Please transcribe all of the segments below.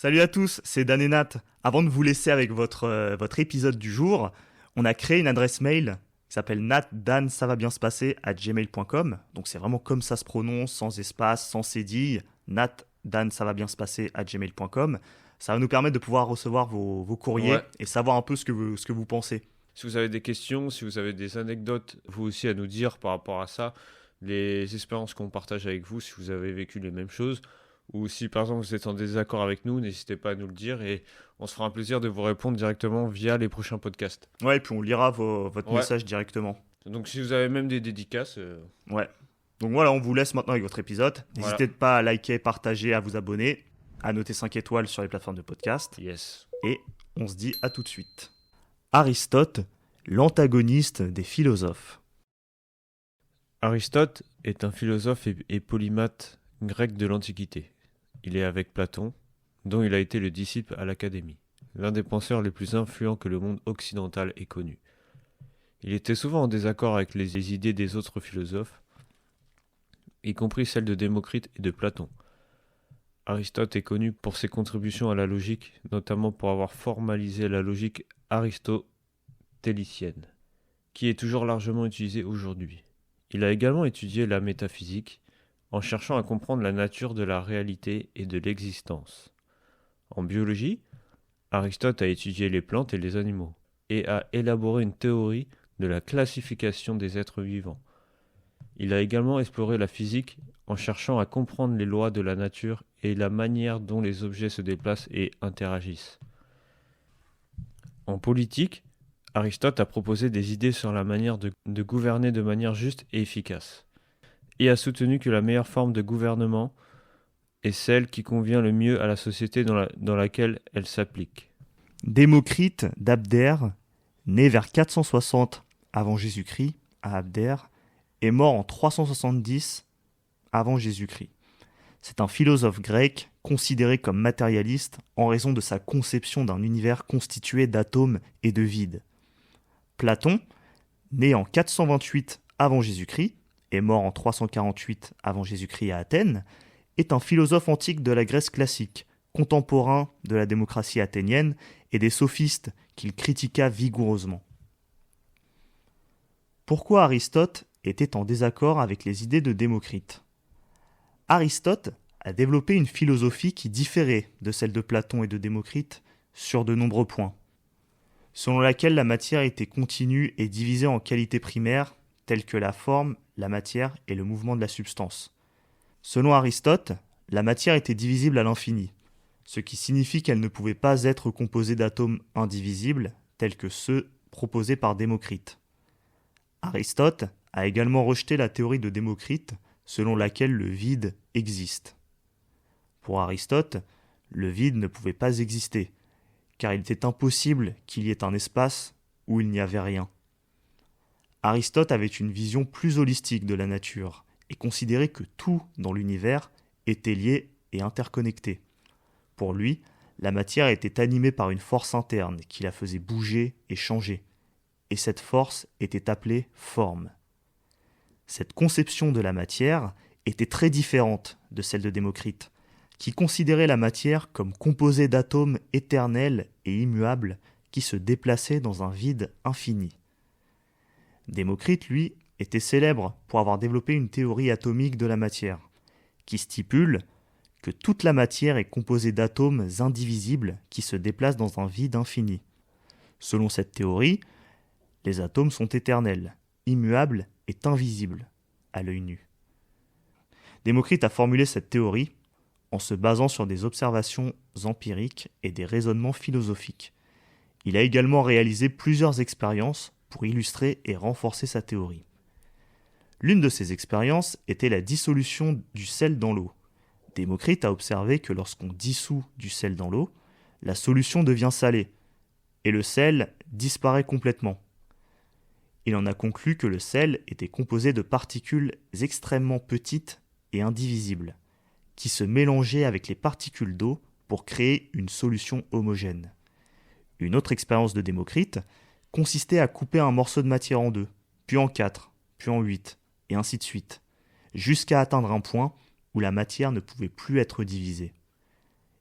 Salut à tous, c'est Dan et Nat. Avant de vous laisser avec votre épisode du jour, on a créé une adresse mail qui s'appelle natdansavabien-se-passer@gmail.com. Donc c'est vraiment comme ça se prononce, sans espace, sans cédille, natdansavabien-se-passer@gmail.com. Ça va nous permettre de pouvoir recevoir vos courriers Ouais. et savoir un peu ce que vous pensez. Si vous avez des questions, si vous avez des anecdotes, vous aussi à nous dire par rapport à ça, les expériences qu'on partage avec vous, si vous avez vécu les mêmes choses, ou si par exemple vous êtes en désaccord avec nous, n'hésitez pas à nous le dire et on se fera un plaisir de vous répondre directement via les prochains podcasts. Ouais, et puis on lira votre Ouais. message directement. Donc si vous avez même des dédicaces, Ouais. Donc voilà, on vous laisse maintenant avec votre épisode. voilà. N'hésitez pas à liker, partager, à vous abonner, à noter 5 étoiles sur les plateformes de podcast. Yes. Et on se dit à tout de suite. Aristote, l'antagoniste des philosophes. Aristote est un philosophe et polymathe grec de l'Antiquité. Il est avec Platon, dont il a été le disciple à l'Académie, l'un des penseurs les plus influents que le monde occidental ait connu. Il était souvent en désaccord avec les idées des autres philosophes, y compris celles de Démocrite et de Platon. Aristote est connu pour ses contributions à la logique, notamment pour avoir formalisé la logique aristotélicienne, qui est toujours largement utilisée aujourd'hui. Il a également étudié la métaphysique, en cherchant à comprendre la nature de la réalité et de l'existence. En biologie, Aristote a étudié les plantes et les animaux, et a élaboré une théorie de la classification des êtres vivants. Il a également exploré la physique en cherchant à comprendre les lois de la nature et la manière dont les objets se déplacent et interagissent. En politique, Aristote a proposé des idées sur la manière de gouverner de manière juste et efficace, et a soutenu que la meilleure forme de gouvernement est celle qui convient le mieux à la société dans laquelle elle s'applique. Démocrite d'Abdère, né vers 460 avant Jésus-Christ à Abdère, est mort en 370 avant Jésus-Christ. C'est un philosophe grec considéré comme matérialiste en raison de sa conception d'un univers constitué d'atomes et de vide. Platon, né en 428 avant Jésus-Christ et mort en 348 avant Jésus-Christ à Athènes, est un philosophe antique de la Grèce classique, contemporain de la démocratie athénienne et des sophistes qu'il critiqua vigoureusement. Pourquoi Aristote était en désaccord avec les idées de Démocrite ? Aristote a développé une philosophie qui différait de celle de Platon et de Démocrite sur de nombreux points, selon laquelle la matière était continue et divisée en qualités primaires telles que la forme, la matière et le mouvement de la substance. Selon Aristote, la matière était divisible à l'infini, ce qui signifie qu'elle ne pouvait pas être composée d'atomes indivisibles tels que ceux proposés par Démocrite. Aristote a également rejeté la théorie de Démocrite selon laquelle le vide existe. Pour Aristote, le vide ne pouvait pas exister, car il était impossible qu'il y ait un espace où il n'y avait rien. Aristote avait une vision plus holistique de la nature et considérait que tout dans l'univers était lié et interconnecté. Pour lui, la matière était animée par une force interne qui la faisait bouger et changer, et cette force était appelée forme. Cette conception de la matière était très différente de celle de Démocrite, qui considérait la matière comme composée d'atomes éternels et immuables qui se déplaçaient dans un vide infini. Démocrite, lui, était célèbre pour avoir développé une théorie atomique de la matière, qui stipule que toute la matière est composée d'atomes indivisibles qui se déplacent dans un vide infini. Selon cette théorie, les atomes sont éternels, immuables et invisibles à l'œil nu. Démocrite a formulé cette théorie en se basant sur des observations empiriques et des raisonnements philosophiques. Il a également réalisé plusieurs expériences pour illustrer et renforcer sa théorie. L'une de ces expériences était la dissolution du sel dans l'eau. Démocrite a observé que lorsqu'on dissout du sel dans l'eau, la solution devient salée, et le sel disparaît complètement. Il en a conclu que le sel était composé de particules extrêmement petites et indivisibles, qui se mélangeaient avec les particules d'eau pour créer une solution homogène. Une autre expérience de Démocrite consistait à couper un morceau de matière en deux, puis en 4, puis en 8, et ainsi de suite, jusqu'à atteindre un point où la matière ne pouvait plus être divisée.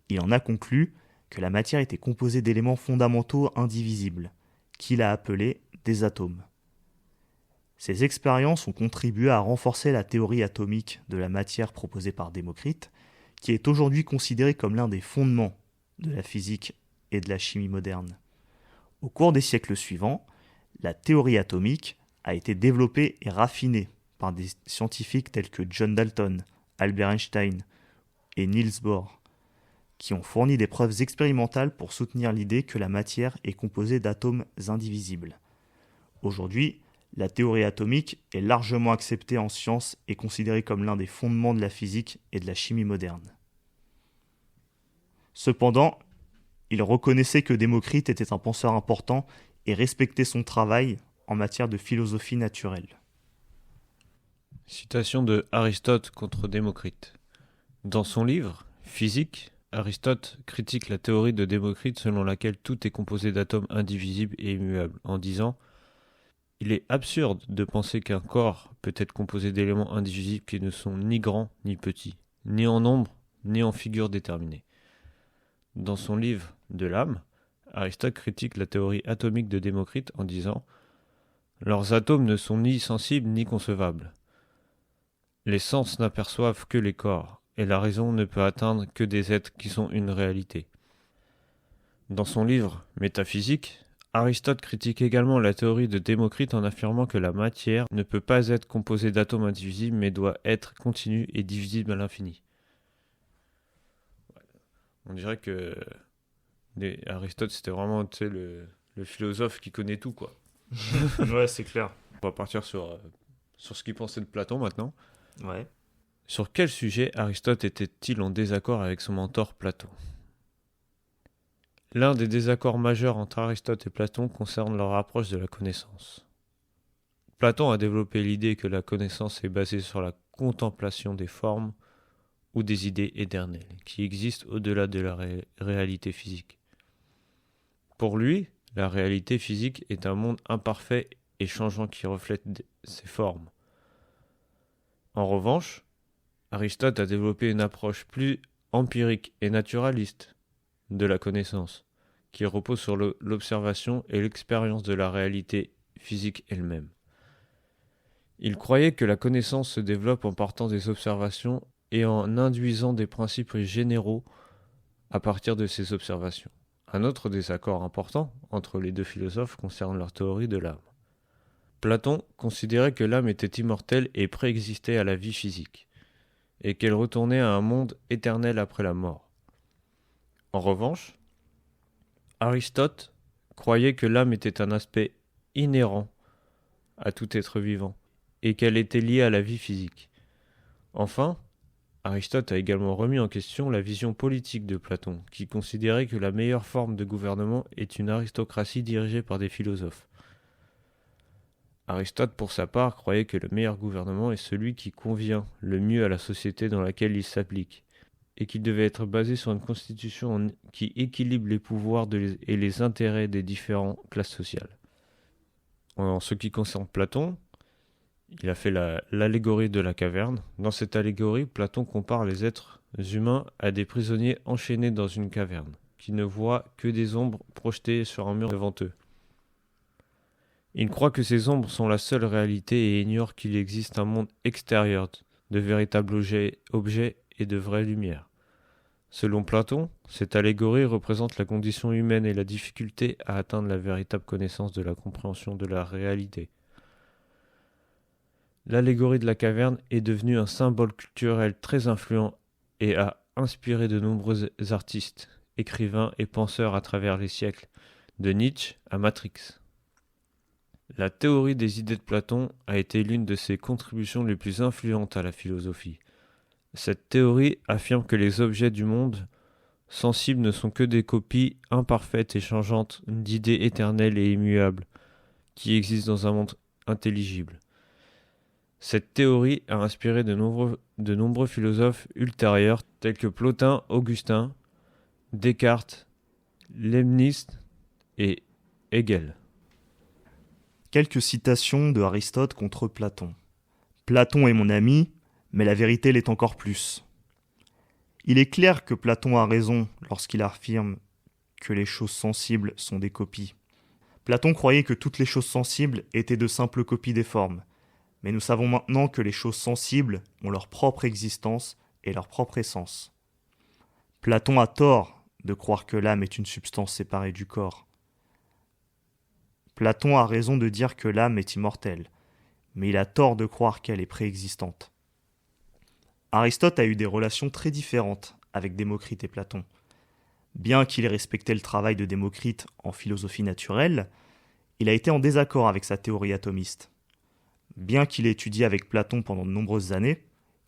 Il en a conclu que la matière était composée d'éléments fondamentaux indivisibles, qu'il a appelés des atomes. Ces expériences ont contribué à renforcer la théorie atomique de la matière proposée par Démocrite, qui est aujourd'hui considérée comme l'un des fondements de la physique et de la chimie moderne. Au cours des siècles suivants, la théorie atomique a été développée et raffinée par des scientifiques tels que John Dalton, Albert Einstein et Niels Bohr, qui ont fourni des preuves expérimentales pour soutenir l'idée que la matière est composée d'atomes indivisibles. Aujourd'hui, la théorie atomique est largement acceptée en sciences et considérée comme l'un des fondements de la physique et de la chimie moderne. Cependant, il reconnaissait que Démocrite était un penseur important et respectait son travail en matière de philosophie naturelle. Citation de Aristote contre Démocrite. Dans son livre « Physique », Aristote critique la théorie de Démocrite selon laquelle tout est composé d'atomes indivisibles et immuables, en disant « Il est absurde de penser qu'un corps peut être composé d'éléments indivisibles qui ne sont ni grands ni petits, ni en nombre ni en figure déterminée. » Dans son livre « De l'âme », Aristote critique la théorie atomique de Démocrite en disant « Leurs atomes ne sont ni sensibles ni concevables. Les sens n'aperçoivent que les corps, et la raison ne peut atteindre que des êtres qui sont une réalité. » Dans son livre « Métaphysique », Aristote critique également la théorie de Démocrite en affirmant que la matière ne peut pas être composée d'atomes indivisibles mais doit être continue et divisible à l'infini. On dirait que Aristote c'était vraiment le philosophe qui connaît tout, quoi. Ouais, c'est clair. On va partir sur ce qu'il pensait de Platon maintenant. Ouais. Sur quel sujet Aristote était-il en désaccord avec son mentor Platon ? L'un des désaccords majeurs entre Aristote et Platon concerne leur approche de la connaissance. Platon a développé l'idée que la connaissance est basée sur la contemplation des formes ou des idées éternelles, qui existent au-delà de la réalité physique. Pour lui, la réalité physique est un monde imparfait et changeant qui reflète ses formes. En revanche, Aristote a développé une approche plus empirique et naturaliste de la connaissance, qui repose sur l'observation et l'expérience de la réalité physique elle-même. Il croyait que la connaissance se développe en partant des observations et en induisant des principes généraux à partir de ces observations. Un autre désaccord important entre les deux philosophes concerne leur théorie de l'âme. Platon considérait que l'âme était immortelle et préexistait à la vie physique, et qu'elle retournait à un monde éternel après la mort. En revanche, Aristote croyait que l'âme était un aspect inhérent à tout être vivant, et qu'elle était liée à la vie physique. Enfin, Aristote a également remis en question la vision politique de Platon, qui considérait que la meilleure forme de gouvernement est une aristocratie dirigée par des philosophes. Aristote, pour sa part, croyait que le meilleur gouvernement est celui qui convient le mieux à la société dans laquelle il s'applique, et qu'il devait être basé sur une constitution qui équilibre les pouvoirs et les intérêts des différentes classes sociales. En ce qui concerne Platon, il a fait l'allégorie de la caverne. Dans cette allégorie, Platon compare les êtres humains à des prisonniers enchaînés dans une caverne, qui ne voient que des ombres projetées sur un mur devant eux. Il croit que ces ombres sont la seule réalité et ignore qu'il existe un monde extérieur de véritables objets et de vraie lumière. Selon Platon, cette allégorie représente la condition humaine et la difficulté à atteindre la véritable connaissance de la compréhension de la réalité. L'allégorie de la caverne est devenue un symbole culturel très influent et a inspiré de nombreux artistes, écrivains et penseurs à travers les siècles, de Nietzsche à Matrix. La théorie des idées de Platon a été l'une de ses contributions les plus influentes à la philosophie. Cette théorie affirme que les objets du monde sensibles ne sont que des copies imparfaites et changeantes d'idées éternelles et immuables qui existent dans un monde intelligible. Cette théorie a inspiré de nombreux philosophes ultérieurs tels que Plotin, Augustin, Descartes, Leibniz et Hegel. Quelques citations de Aristote contre Platon. Platon est mon ami, mais la vérité l'est encore plus. Il est clair que Platon a raison lorsqu'il affirme que les choses sensibles sont des copies. Platon croyait que toutes les choses sensibles étaient de simples copies des formes, mais nous savons maintenant que les choses sensibles ont leur propre existence et leur propre essence. Platon a tort de croire que l'âme est une substance séparée du corps. Platon a raison de dire que l'âme est immortelle, mais il a tort de croire qu'elle est préexistante. Aristote a eu des relations très différentes avec Démocrite et Platon. Bien qu'il ait respecté le travail de Démocrite en philosophie naturelle, il a été en désaccord avec sa théorie atomiste. Bien qu'il ait étudié avec Platon pendant de nombreuses années,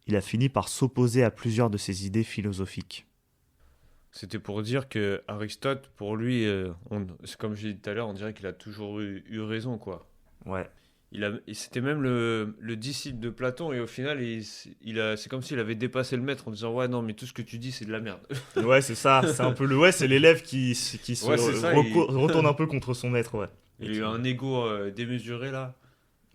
il a fini par s'opposer à plusieurs de ses idées philosophiques. C'était pour dire que Aristote, pour lui, c'est comme j'ai dit tout à l'heure, on dirait qu'il a toujours eu raison, quoi. Ouais, C'était même le disciple de Platon, et au final, c'est comme s'il avait dépassé le maître en disant ouais, non, mais tout ce que tu dis, c'est de la merde. ouais, c'est ça, c'est un peu c'est l'élève qui se Ouais, c'est ça, retourne un peu contre son maître, ouais. Il a eu un ego démesuré là.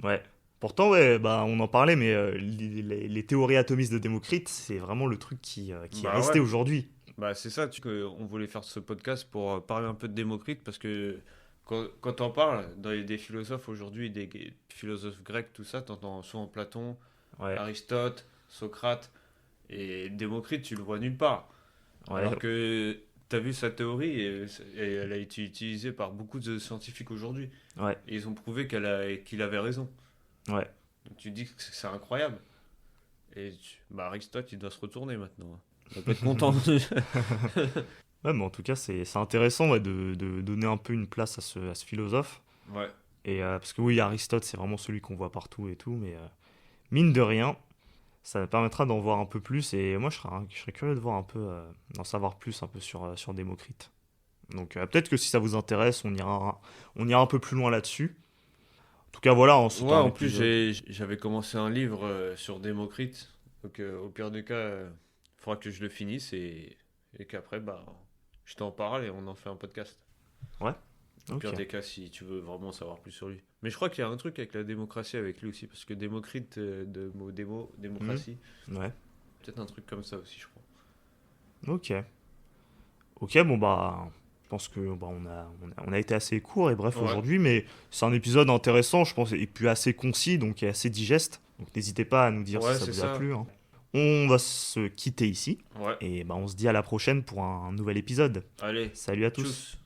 Ouais. Pourtant, ouais, bah, on en parlait, mais les théories atomistes de Démocrite, c'est vraiment le truc qui est resté aujourd'hui. Bah, c'est ça, on voulait faire ce podcast pour parler un peu de Démocrite parce que quand on parle des philosophes aujourd'hui, des philosophes grecs, tout ça, t'entends souvent Platon, Ouais. Aristote, Socrate et Démocrite, tu le vois nulle part. Ouais. Alors que t'as vu sa théorie et elle a été utilisée par beaucoup de scientifiques aujourd'hui. Ouais. Et ils ont prouvé qu'il avait raison. Ouais. Donc tu dis que c'est incroyable. Aristote, il doit se retourner maintenant. Il va pas être content. Ouais, mais en tout cas, c'est intéressant ouais, de donner un peu une place à ce philosophe. Ouais. Et, parce que oui, Aristote, c'est vraiment celui qu'on voit partout et tout, mais mine de rien, ça me permettra d'en voir un peu plus. Et moi, je serais curieux de voir un peu, d'en savoir plus un peu sur Démocrite. Donc peut-être que si ça vous intéresse, on ira un peu plus loin là-dessus. En tout cas, voilà. Ouais, en plus, j'avais commencé un livre sur Démocrite. Donc au pire des cas, il faudra que je le finisse et qu'après, je t'en parle et on en fait un podcast. Ouais. Au pire Ok. des cas, si tu veux vraiment savoir plus sur lui. Mais je crois qu'il y a un truc avec la démocratie avec lui aussi, parce que Démocrite, de mot démocratie, Ouais. peut-être un truc comme ça aussi, je crois. Ok. Ok, bon bah, je pense que on a été assez court et bref Ouais. aujourd'hui, mais c'est un épisode intéressant, je pense, et puis assez concis, donc et assez digeste. Donc n'hésitez pas à nous dire Ouais, si ça c'est vous a ça. plu. Hein. On va se quitter ici Ouais. et bah, on se dit à la prochaine pour un nouvel épisode. Allez, Salut à tous. tchuss.